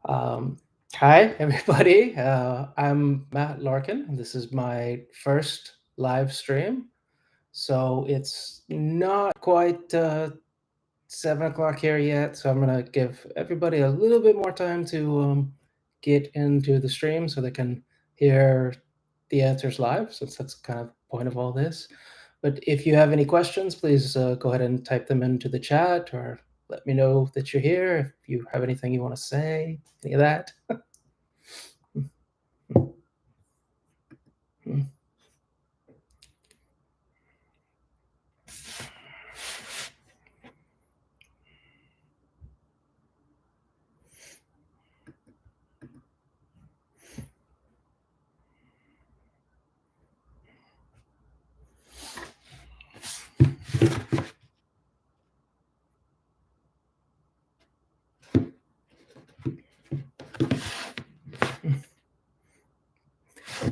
Um, Hi, everybody. I'm Matt Larkin. This is my first live stream. So it's not quite 7 o'clock here yet. So I'm going to give everybody a little bit more time to get into the stream so they can hear the answers live, since that's kind of the point of all this. But if you have any questions, please go ahead and type them into the chat or let me know that you're here. If you have anything you want to say, any of that.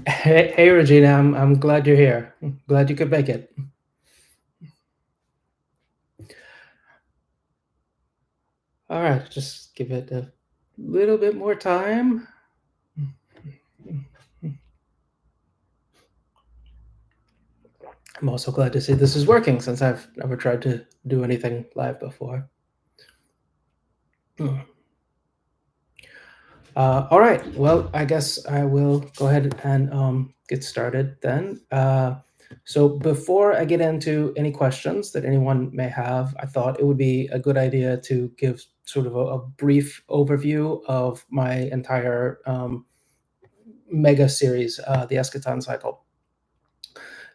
Hey, Regina, I'm glad you're here. Glad you could make it. All right, just give it a little bit more time. I'm also glad to see this is working, since I've never tried to do anything live before. All right, well, I guess I will go ahead and get started then. So before I get into any questions that anyone may have, I thought it would be a good idea to give sort of a brief overview of my entire mega series, the Eschaton Cycle.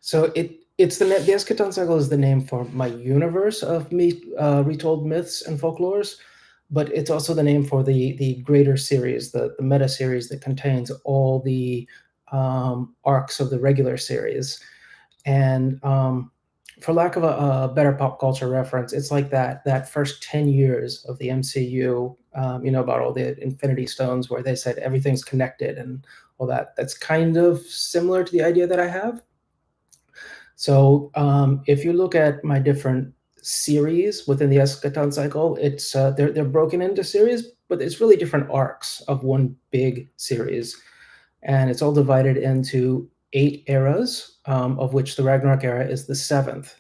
So the Eschaton Cycle is the name for my universe of retold myths and folklores, but it's also the name for the greater series, the meta series that contains all the arcs of the regular series. And for lack of a better pop culture reference, it's like that first 10 years of the MCU, about all the Infinity Stones, where they said everything's connected and all that. That's kind of similar to the idea that I have. So if you look at my different series within the Eschaton Cycle, it's they're broken into series, but it's really different arcs of one big series, and it's all divided into 8 eras, of which the Ragnarok era is the 7th.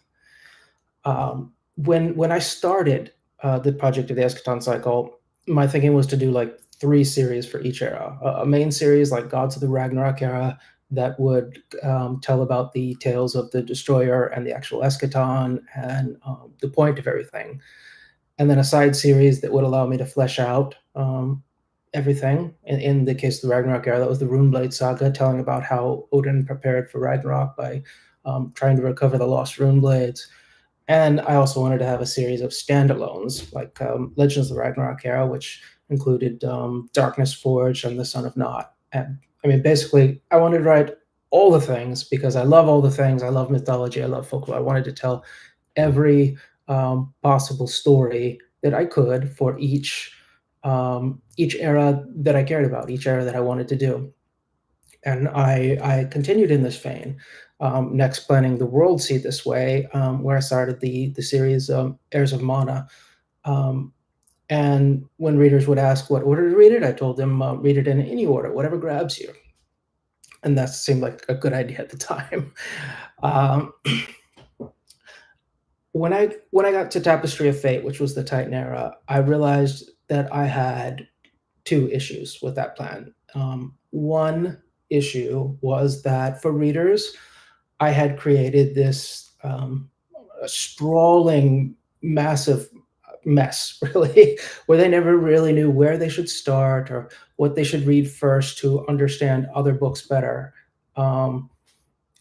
When I started the project of the Eschaton Cycle, my thinking was to do like 3 series for each era. A main series like Gods of the Ragnarok era that would tell about the tales of the Destroyer and the actual Eschaton and the point of everything. And then a side series that would allow me to flesh out everything. In the case of the Ragnarok era, that was the Runeblade Saga, telling about how Odin prepared for Ragnarok by trying to recover the lost Runeblades. And I also wanted to have a series of standalones, like Legends of the Ragnarok era, which included Darkness Forged and the Son of Nod. And I mean, basically, I wanted to write all the things because I love all the things. I love mythology. I love folklore. I wanted to tell every possible story that I could for each era that I cared about, each era that I wanted to do. And I continued in this vein, next planning the World Seed this way, where I started the series Heirs of Mana. And when readers would ask what order to read it, I told them read it in any order, whatever grabs you. And that seemed like a good idea at the time. Um, when I got to Tapestry of Fate, which was the Titan era, I realized that I had 2 issues with that plan. One issue was that for readers, I had created this a sprawling, massive mess, really, where they never really knew where they should start or what they should read first to understand other books better. Um,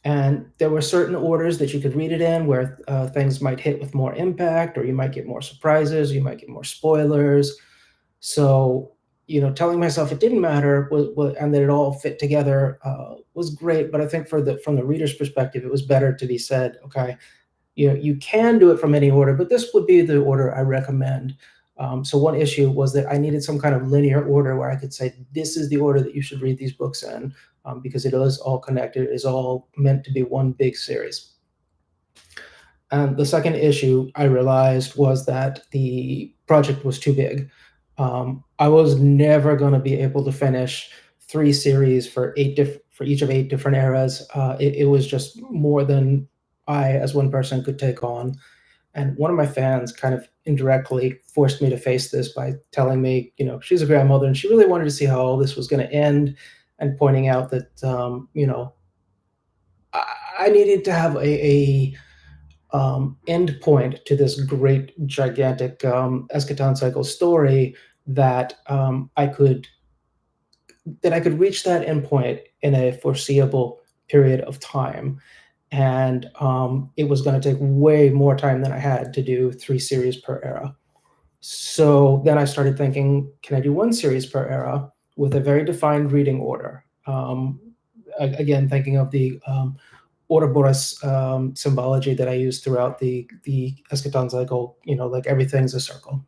and there were certain orders that you could read it in where things might hit with more impact, or you might get more surprises, you might get more spoilers. So, telling myself it didn't matter and that it all fit together was great. But I think from the reader's perspective, it was better to be said, okay, you can do it from any order, but this would be the order I recommend. So one issue was that I needed some kind of linear order where I could say, this is the order that you should read these books in, because it is all connected. It is all meant to be one big series. And the second issue I realized was that the project was too big. I was never going to be able to finish 3 series for for each of 8 different eras. It was just more than I, as one person, could take on. And one of my fans kind of indirectly forced me to face this by telling me, she's a grandmother and she really wanted to see how all this was going to end, and pointing out that, I, I needed to have a end point to this great, gigantic eschaton cycle story, that I could reach that endpoint in a foreseeable period of time. And it was going to take way more time than I had to do 3 series per era. So then I started thinking, can I do 1 series per era with a very defined reading order? Again, thinking of the Ouroboros symbology that I use throughout the eschaton cycle, like everything's a circle.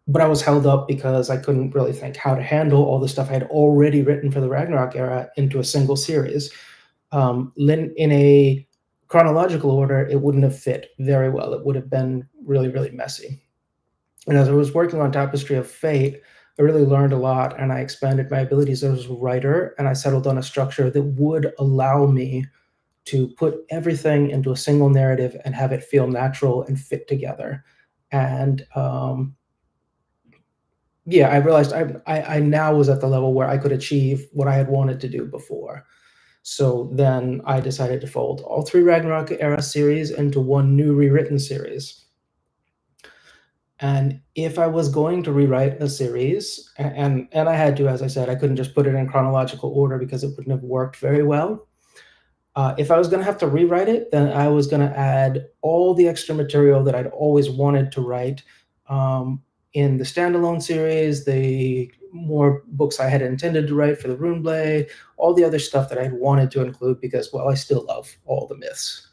But I was held up because I couldn't really think how to handle all the stuff I had already written for the Ragnarok era into a single series. In a chronological order, it wouldn't have fit very well. It would have been really, really messy. And as I was working on Tapestry of Fate, I really learned a lot, and I expanded my abilities as a writer, and I settled on a structure that would allow me to put everything into a single narrative and have it feel natural and fit together. And yeah, I realized I now was at the level where I could achieve what I had wanted to do before. So then I decided to fold all 3 Ragnarok era series into one new rewritten series. And if I was going to rewrite a series, and I had to, as I said, I couldn't just put it in chronological order because it wouldn't have worked very well. If I was going to have to rewrite it, then I was going to add all the extra material that I'd always wanted to write in the standalone series, the more books I had intended to write for the Runeblade, all the other stuff that I had wanted to include because, well, I still love all the myths.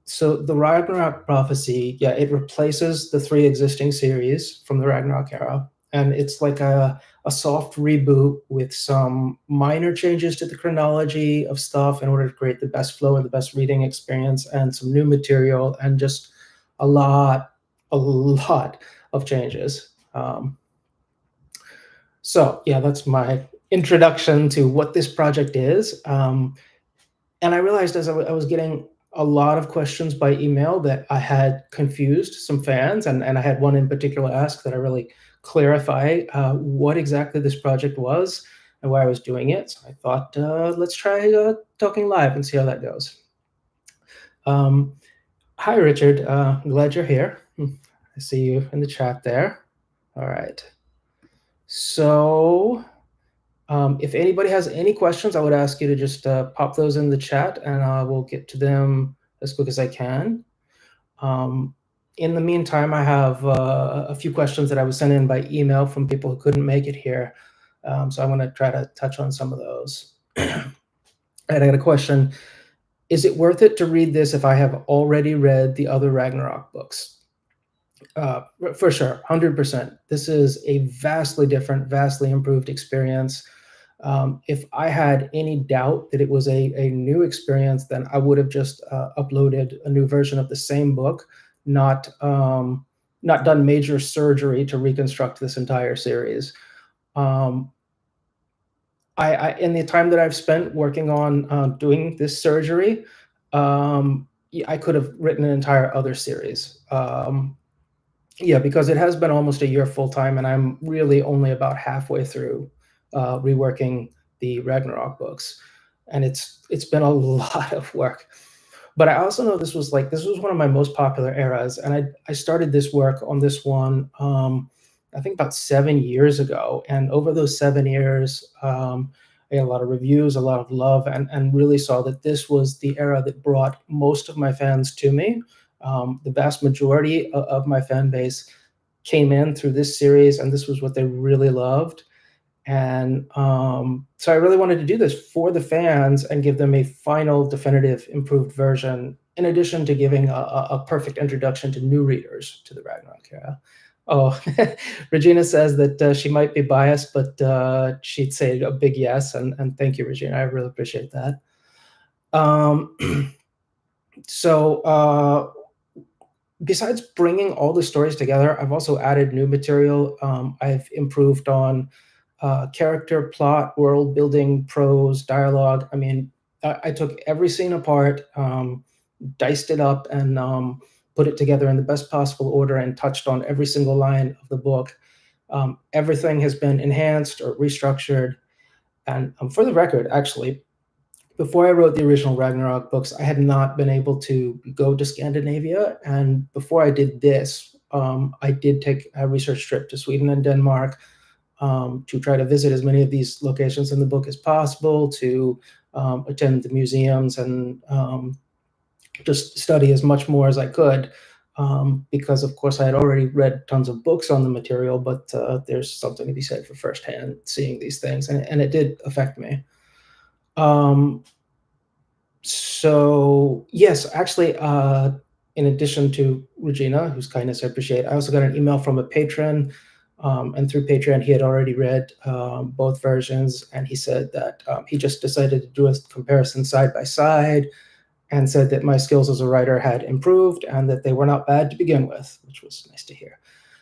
So the Ragnarok prophecy, yeah, it replaces the 3 existing series from the Ragnarok era, and it's like a soft reboot with some minor changes to the chronology of stuff in order to create the best flow and the best reading experience, and some new material, and just a lot of changes. So yeah, that's my introduction to what this project is. And I realized as I was getting a lot of questions by email that I had confused some fans, and I had one in particular ask that I really clarify what exactly this project was and why I was doing it. So I thought, let's try talking live and see how that goes. Hi, Richard. I'm glad you're here. I see you in the chat there. All right. So if anybody has any questions, I would ask you to just pop those in the chat, and I will get to them as quick as I can. In the meantime, I have a few questions that I was sent in by email from people who couldn't make it here. So I'm going to try to touch on some of those. And I got a question. Is it worth it to read this if I have already read the other Ragnarok books? For sure, 100%. This is a vastly different, vastly improved experience. If I had any doubt that it was a new experience, then I would have just uploaded a new version of the same book, not done major surgery to reconstruct this entire series. In the time that I've spent working on doing this surgery, I could have written an entire other series. Yeah, because it has been almost a year full time, and I'm really only about halfway through reworking the Ragnarok books, and it's been a lot of work. But I also know this was one of my most popular eras, and I started this work on this one I think about 7 years ago, and over those 7 years, I got a lot of reviews, a lot of love, and really saw that this was the era that brought most of my fans to me. The vast majority of my fan base came in through this series, and this was what they really loved. And so I really wanted to do this for the fans and give them a final, definitive, improved version, in addition to giving a perfect introduction to new readers to the Ragnarok era. Oh, Regina says that she might be biased, but she'd say a big yes. And thank you, Regina. I really appreciate that. So besides bringing all the stories together, I've also added new material. I've improved on character, plot, world building, prose, dialogue. I mean, I took every scene apart, diced it up, and put it together in the best possible order and touched on every single line of the book. Everything has been enhanced or restructured. And for the record, actually, before I wrote the original Ragnarok books, I had not been able to go to Scandinavia. And before I did this, I did take a research trip to Sweden and Denmark to try to visit as many of these locations in the book as possible, to attend the museums and just study as much more as I could. Because, of course, I had already read tons of books on the material, but there's something to be said for firsthand seeing these things. And it did affect me. So yes, actually, in addition to Regina, whose kindness I appreciate, I also got an email from a patron, and through Patreon, he had already read both versions, and he said that he just decided to do a comparison side by side, and said that my skills as a writer had improved and that they were not bad to begin with, which was nice to hear.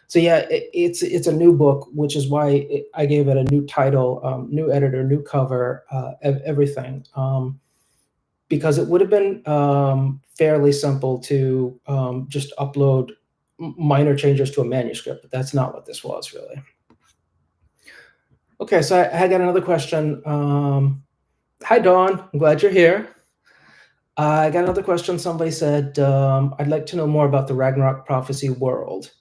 So yeah, it's a new book, which is why I gave it a new title, new editor, new cover, everything. Because it would have been fairly simple to just upload minor changes to a manuscript, but that's not what this was really. Okay, so I got another question. Hi, Dawn. I'm glad you're here. I got another question. Somebody said, I'd like to know more about the Ragnarok prophecy world.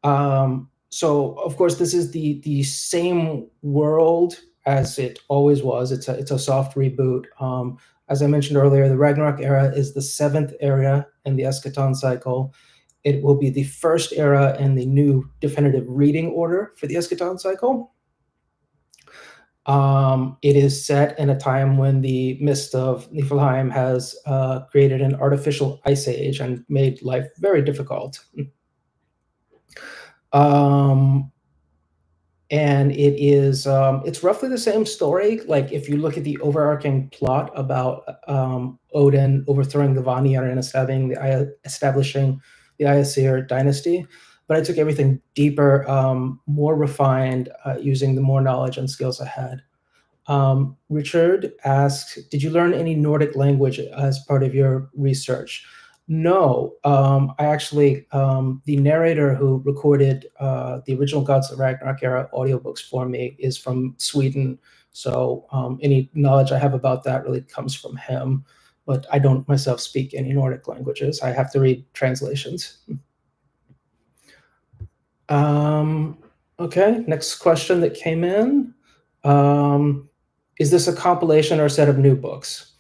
So, of course, this is the same world as it always was. It's a soft reboot. As I mentioned earlier, the Ragnarok era is the 7th era in the Eschaton cycle. It will be the first era in the new definitive reading order for the Eschaton cycle. It is set in a time when the mist of Niflheim has created an artificial ice age and made life very difficult. And it's roughly the same story. Like, if you look at the overarching plot about Odin overthrowing the Vanir and establishing the Aesir dynasty, but I took everything deeper, more refined, using the more knowledge and skills I had. Richard asks, did you learn any Nordic language as part of your research? No, I actually, the narrator who recorded the original Gods of Ragnarok era audiobooks for me is from Sweden. So any knowledge I have about that really comes from him. But I don't myself speak any Nordic languages. I have to read translations. Okay, next question that came in. Is this a compilation or a set of new books?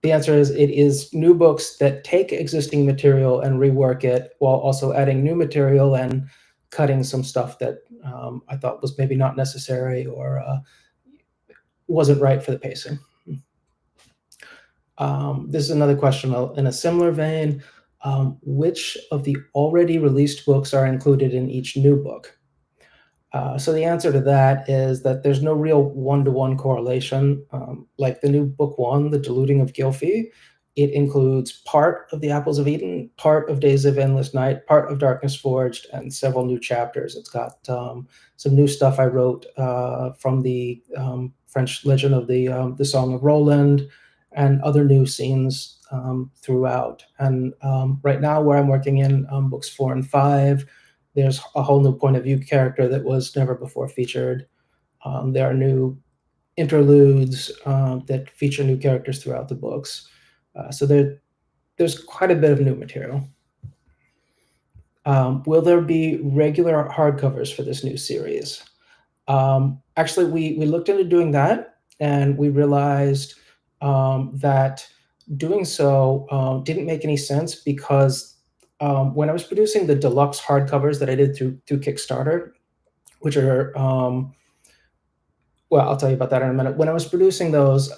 The answer is it is new books that take existing material and rework it while also adding new material and cutting some stuff that I thought was maybe not necessary or wasn't right for the pacing. This is another question in a similar vein. Which of the already released books are included in each new book? So the answer to that is that there's no real one-to-one correlation. Like the new book 1, The Deluding of Gylfi, it includes part of the Apples of Eden, part of Days of Endless Night, part of Darkness Forged, and several new chapters. It's got some new stuff I wrote from the French legend of the Song of Roland, and other new scenes throughout. And right now, where I'm working in books 4 and 5, there's a whole new point of view character that was never before featured. There are new interludes that feature new characters throughout the books. So there's quite a bit of new material. Will there be regular hardcovers for this new series? Actually, we looked into doing that, and we realized that doing so didn't make any sense because when I was producing the deluxe hardcovers that I did through Kickstarter, which are well, I'll tell you about that in a minute. When I was producing those,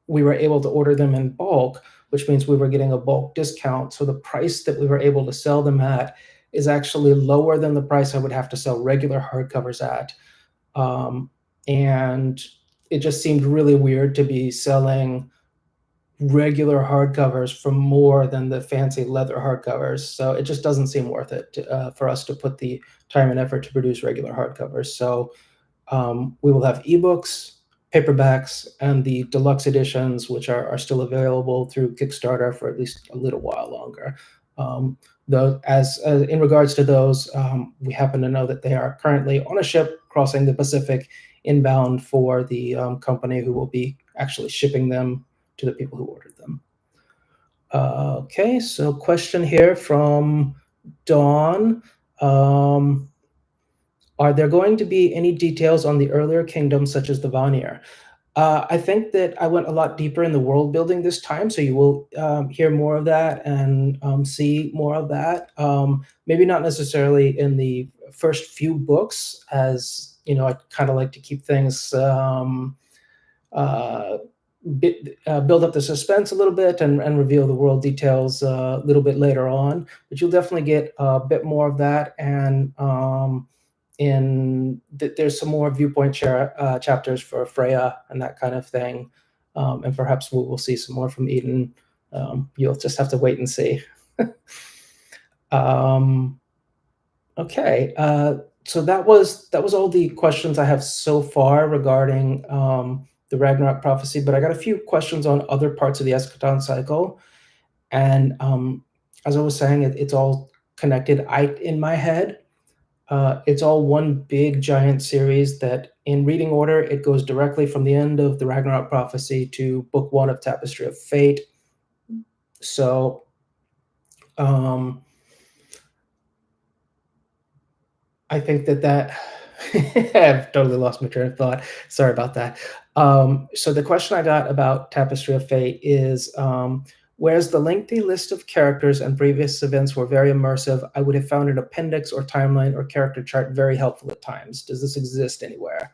we were able to order them in bulk, which means we were getting a bulk discount. So the price that we were able to sell them at is actually lower than the price I would have to sell regular hardcovers at. And it just seemed really weird to be selling regular hardcovers for more than the fancy leather hardcovers. So it just doesn't seem worth it for us to put the time and effort to produce regular hardcovers. So we will have ebooks, paperbacks, and the deluxe editions, which are still available through Kickstarter for at least a little while longer. Though, as in regards to those, we happen to know that they are currently on a ship crossing the Pacific inbound for the company who will be actually shipping them to the people who ordered them. Okay, so question here from Dawn. Are there going to be any details on the earlier kingdoms, such as the Vanir? I think that I went a lot deeper in the world building this time, so you will hear more of that and see more of that. Maybe not necessarily in the first few books, as you know, I kind of like to keep things uh, build up the suspense a little bit and reveal the world details a little bit later on. But you'll definitely get a bit more of that, and there's some more viewpoint chapters for Freya and that kind of thing, and perhaps we'll see some more from Eden. You'll just have to wait and see. Okay, so that was all the questions I have so far regarding the Ragnarok prophecy, but I got a few questions on other parts of the eschaton cycle, and as I was saying, it's all connected. In my head, it's all one big giant series that, in reading order, it goes directly from the end of the Ragnarok prophecy to book 1 of Tapestry of Fate. So I think that I've totally lost my train of thought. Sorry about that. So the question I got about Tapestry of Fate is, whereas the lengthy list of characters and previous events were very immersive, I would have found an appendix or timeline or character chart very helpful at times. Does this exist anywhere?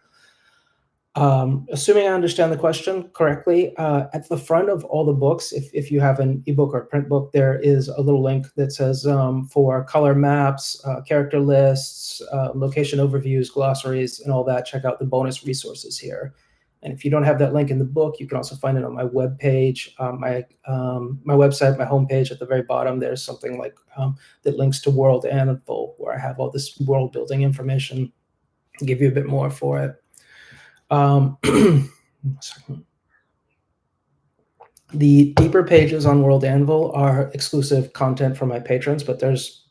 Assuming I understand the question correctly, at the front of all the books, if you have an ebook or print book, there is a little link that says for color maps, character lists, location overviews, glossaries, and all that, check out the bonus resources here. And if you don't have that link in the book, you can also find it on my webpage, my website, my homepage. At the very bottom, there's something like that links to World Anvil, where I have all this world building information to give you a bit more for it. The deeper pages on World Anvil are exclusive content for my patrons, but there's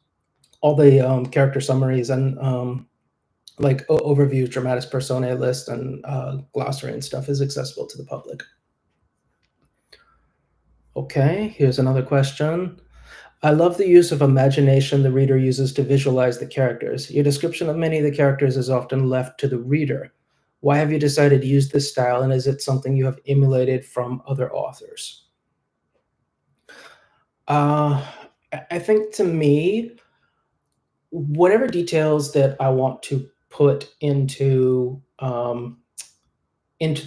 all the character summaries and like overview, dramatis personae list, and glossary and stuff is accessible to the public. Okay, here's another question. I love the use of imagination the reader uses to visualize the characters. Your description of many of the characters is often left to the reader. Why have you decided to use this style, and is it something you have emulated from other authors? I think, to me, whatever details that I want to put into the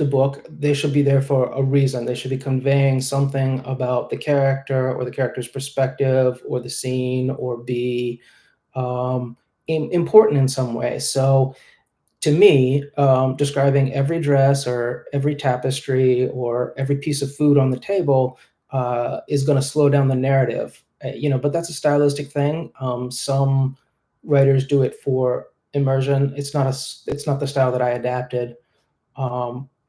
book, they should be there for a reason. They should be conveying something about the character or the character's perspective or the scene, or be important in some way. So to me, describing every dress or every tapestry or every piece of food on the table is going to slow down the narrative. But that's a stylistic thing. Some writers do it for immersion. It's not the style that I adapted.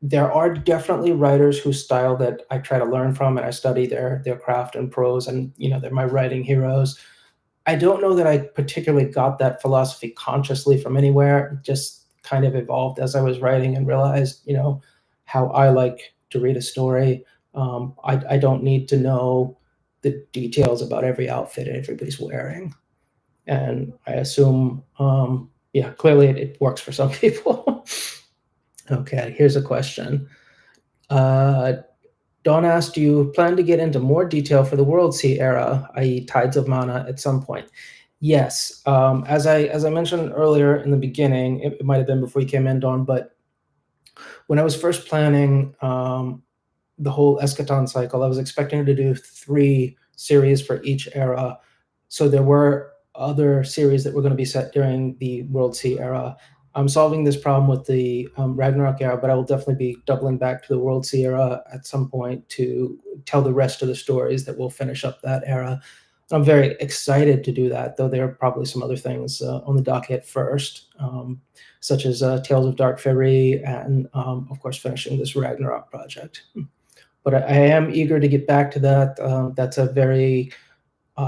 There are definitely writers whose style that I try to learn from, and I study their craft and prose, and they're my writing heroes. I don't know that I particularly got that philosophy consciously from anywhere. It just kind of evolved as I was writing and realized, how I like to read a story. I don't need to know the details about every outfit everybody's wearing. And I assume, clearly it works for some people. Okay, here's a question. Dawn asked, do you plan to get into more detail for the World Sea era, i.e. Tides of Mana, at some point? Yes. As I mentioned earlier in the beginning, it might have been before you came in, Dawn, but when I was first planning the whole eschaton cycle, I was expecting to do 3 series for each era. So there were other series that were going to be set during the World Sea era. I'm solving this problem with the Ragnarok era, but I will definitely be doubling back to the World Sea era at some point to tell the rest of the stories that will finish up that era. I'm very excited to do that, though there are probably some other things on the docket first, such as Tales of Dark Fairy and, of course, finishing this Ragnarok project. But I am eager to get back to that. That's a very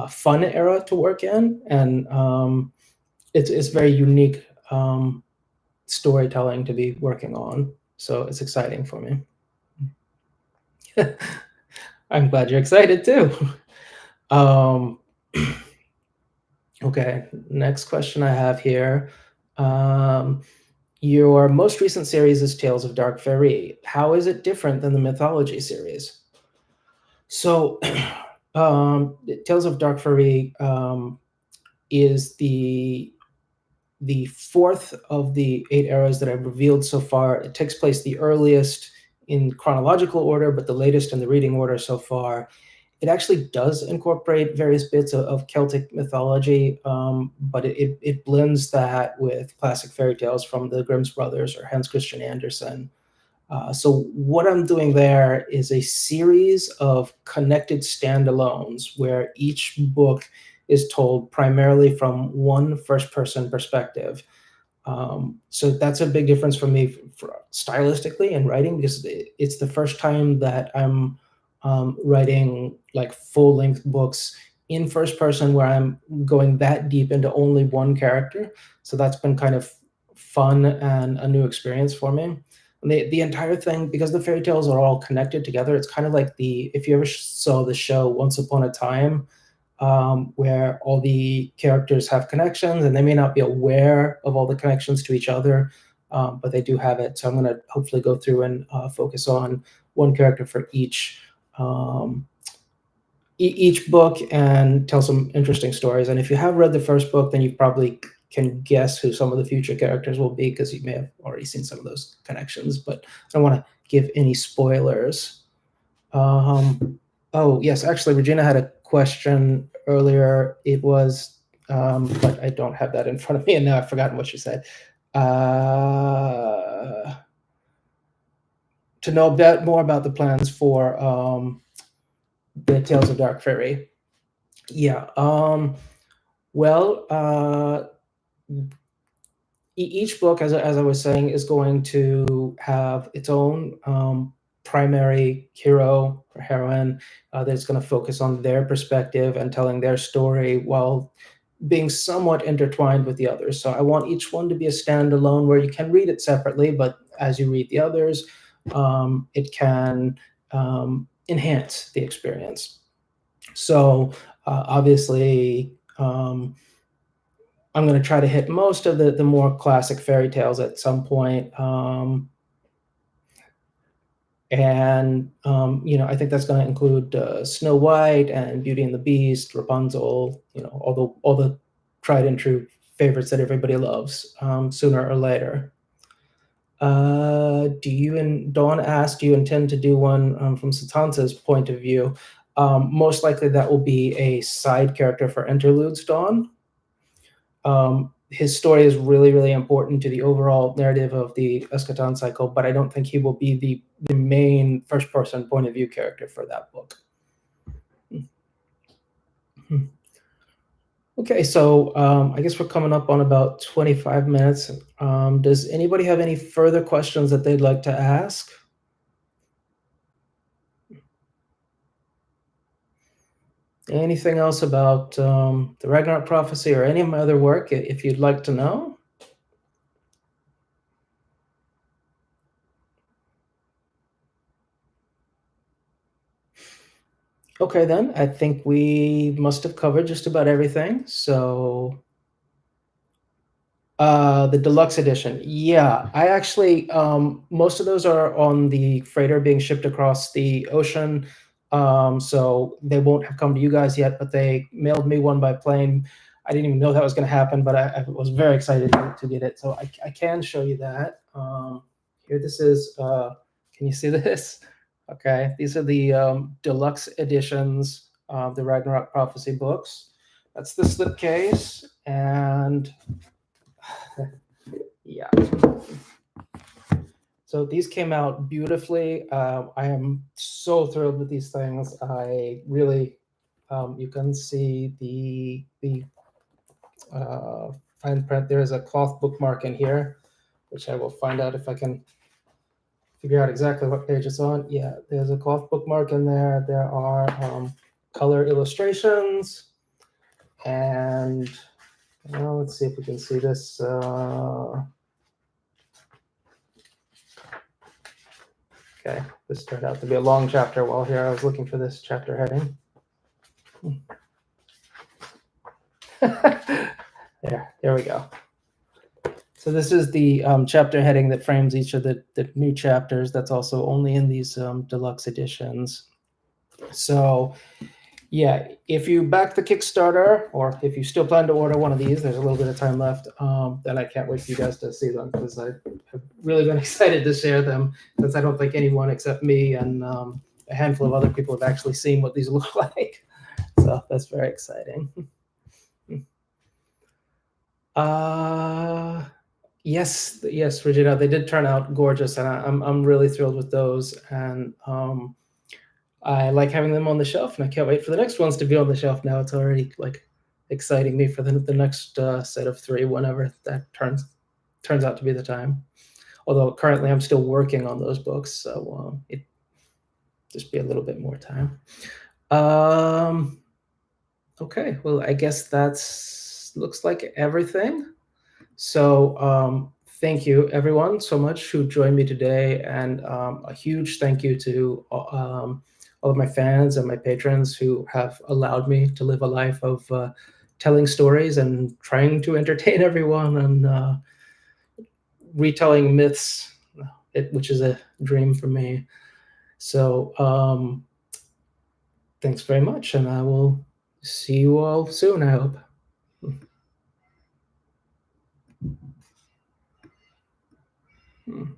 fun era to work in, and it's very unique storytelling to be working on. So it's exciting for me. I'm glad you're excited too. Um, okay, next question I have here. Your most recent series is Tales of Dark Fairy. How is it different than the mythology series? So, Tales of Dark Fairy is the fourth of the 8 eras that I've revealed so far. It takes place the earliest in chronological order, but the latest in the reading order so far. It actually does incorporate various bits of Celtic mythology, but it blends that with classic fairy tales from the Grimm's brothers or Hans Christian Andersen. So what I'm doing there is a series of connected standalones where each book is told primarily from one first-person perspective. So that's a big difference for me stylistically in writing, because it's the first time that I'm writing like full-length books in first person where I'm going that deep into only one character. So that's been kind of fun and a new experience for me. And the entire thing, because the fairy tales are all connected together, it's kind of like if you ever saw the show Once Upon a Time, where all the characters have connections and they may not be aware of all the connections to each other, but they do have it. So I'm going to hopefully go through and focus on one character for um, each book and tell some interesting stories. And if you have read the first book, then you probably can guess who some of the future characters will be, because you may have already seen some of those connections, but I don't want to give any spoilers. Oh, yes, actually, Regina had a question earlier. It was, but I don't have that in front of me, and now I've forgotten what she said. To know a bit more about the plans for the Tales of Dark Fairy. Yeah. Well, each book, as I was saying, is going to have its own primary hero or heroine that's going to focus on their perspective and telling their story while being somewhat intertwined with the others. So I want each one to be a standalone where you can read it separately, but as you read the others, it can enhance the experience. So obviously, I'm going to try to hit most of the more classic fairy tales at some point. I think that's going to include Snow White and Beauty and the Beast, Rapunzel, all the tried and true favorites that everybody loves sooner or later. Dawn asked, do you intend to do one from Satanta's point of view? Most likely that will be a side character for Interludes, Dawn. His story is really, really important to the overall narrative of the Eschaton cycle, but I don't think he will be the main first-person point of view character for that book. Okay, so I guess we're coming up on about 25 minutes. Does anybody have any further questions that they'd like to ask? Anything else about the Ragnarok prophecy or any of my other work, if you'd like to know? Okay, then I think we must have covered just about everything. So the deluxe edition. Yeah, I actually most of those are on the freighter being shipped across the ocean. So they won't have come to you guys yet, but they mailed me one by plane. I didn't even know that was going to happen, but I was very excited to get it. So I can show you that. Here, this is. Can you see this? Okay, these are the deluxe editions of the Ragnarok Prophecy books. That's the slipcase, and yeah, Yeah. So these came out beautifully. I am so thrilled with these things. I really, you can see the fine print. There is a cloth bookmark in here, which I will find out if I can figure out exactly what page it's on. Yeah, there's a cloth bookmark in there. There are color illustrations, and well, let's see if we can see this. Okay, this turned out to be a long chapter while here I was looking for this chapter heading. There we go. So this is the chapter heading that frames each of the new chapters. That's also only in these deluxe editions. So yeah, if you back the Kickstarter, or if you still plan to order one of these, there's a little bit of time left. Then I can't wait for you guys to see them, because I've really been excited to share them, since I don't think anyone except me and a handful of other people have actually seen what these look like. So that's very exciting. Yes, Regina, they did turn out gorgeous, and I'm really thrilled with those. And I like having them on the shelf, and I can't wait for the next ones to be on the shelf. Now it's already like exciting me for the next set of 3, whenever that turns out to be the time. Although currently I'm still working on those books, so it just be a little bit more time. Okay, well, I guess that's looks like everything. So thank you everyone so much who joined me today, and a huge thank you to all of my fans and my patrons who have allowed me to live a life of telling stories and trying to entertain everyone, and retelling myths, which is a dream for me. So thanks very much, and I will see you all soon, I hope. Hmm.